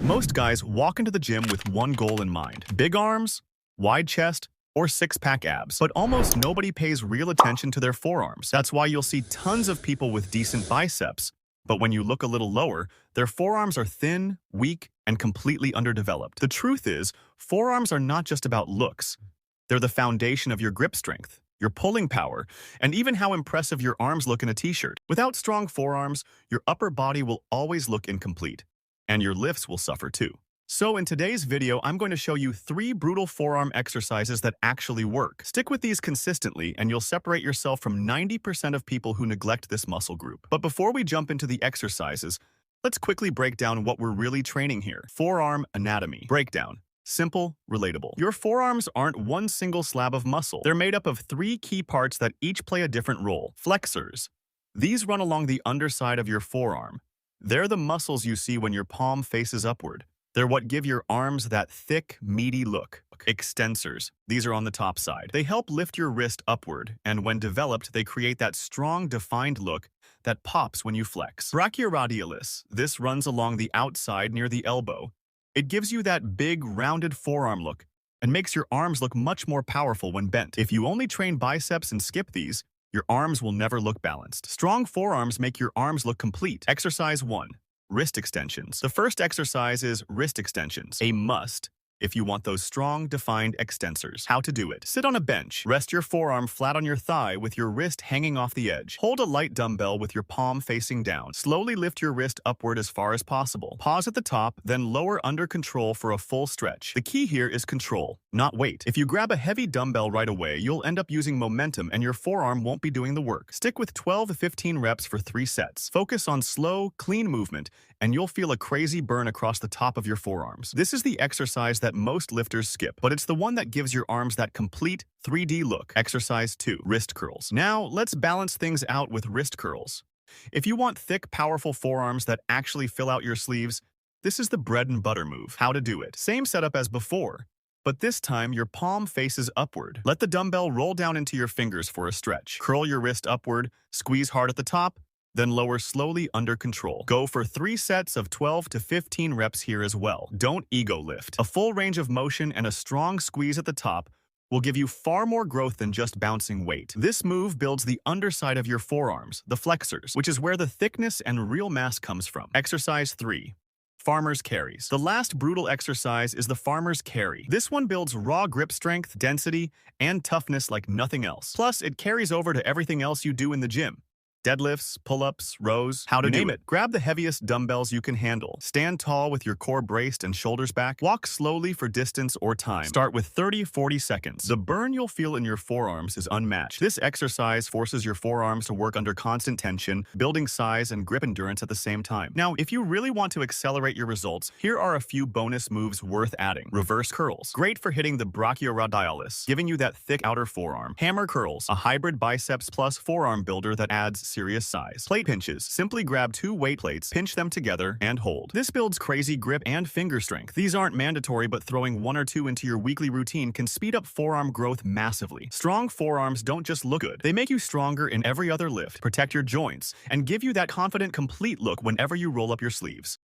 Most guys walk into the gym with one goal in mind: big arms, wide chest, or six-pack abs. But almost nobody pays real attention to their forearms. That's why you'll see tons of people with decent biceps. But when you look a little lower, their forearms are thin, weak, and completely underdeveloped. The truth is, forearms are not just about looks. They're the foundation of your grip strength, your pulling power, and even how impressive your arms look in a t-shirt. Without strong forearms, your upper body will always look incomplete, and your lifts will suffer too. So in today's video, I'm going to show you 3 brutal forearm exercises that actually work. Stick with these consistently and you'll separate yourself from 90% of people who neglect this muscle group. But before we jump into the exercises, let's quickly break down what we're really training here. Forearm anatomy. Breakdown. Simple, relatable. Your forearms aren't one single slab of muscle. They're made up of 3 key parts that each play a different role. Flexors. These run along the underside of your forearm. They're the muscles you see when your palm faces upward. They're what give your arms that thick, meaty look. Extensors. These are on the top side. They help lift your wrist upward, and when developed, they create that strong, defined look that pops when you flex. Brachioradialis. This runs along the outside near the elbow. It gives you that big, rounded forearm look and makes your arms look much more powerful when bent. If you only train biceps and skip these, your arms will never look balanced. Strong forearms make your arms look complete. Exercise 1. Wrist extensions. The first exercise is wrist extensions, a must if you want those strong, defined extensors. How to do it. Sit on a bench. Rest your forearm flat on your thigh with your wrist hanging off the edge. Hold a light dumbbell with your palm facing down. Slowly lift your wrist upward as far as possible. Pause at the top, then lower under control for a full stretch. The key here is control, not weight. If you grab a heavy dumbbell right away, you'll end up using momentum and your forearm won't be doing the work. Stick with 12 to 15 reps for 3 sets. Focus on slow, clean movement, and you'll feel a crazy burn across the top of your forearms. This is the exercise that most lifters skip, but it's the one that gives your arms that complete 3D look. Exercise 2. Wrist curls. Now, let's balance things out with wrist curls. If you want thick, powerful forearms that actually fill out your sleeves, this is the bread and butter move. How to do it. Same setup as before, but this time your palm faces upward. Let the dumbbell roll down into your fingers for a stretch. Curl your wrist upward, squeeze hard at the top, then lower slowly under control. Go for 3 sets of 12 to 15 reps here as well. Don't ego lift. A full range of motion and a strong squeeze at the top will give you far more growth than just bouncing weight. This move builds the underside of your forearms, the flexors, which is where the thickness and real mass comes from. Exercise 3. Farmer's carries. The last brutal exercise is the farmer's carry. This one builds raw grip strength, density, and toughness like nothing else. Plus, it carries over to everything else you do in the gym. Deadlifts, pull-ups, rows, how to name it. Grab the heaviest dumbbells you can handle. Stand tall with your core braced and shoulders back. Walk slowly for distance or time. Start with 30-40 seconds. The burn you'll feel in your forearms is unmatched. This exercise forces your forearms to work under constant tension, building size and grip endurance at the same time. Now, if you really want to accelerate your results, here are a few bonus moves worth adding. Reverse curls. Great for hitting the brachioradialis, giving you that thick outer forearm. Hammer curls, a hybrid biceps plus forearm builder that adds serious size. Plate pinches. Simply grab 2 weight plates, pinch them together, and hold. This builds crazy grip and finger strength. These aren't mandatory, but throwing 1 or 2 into your weekly routine can speed up forearm growth massively. Strong forearms don't just look good. They make you stronger in every other lift, protect your joints, and give you that confident, complete look whenever you roll up your sleeves.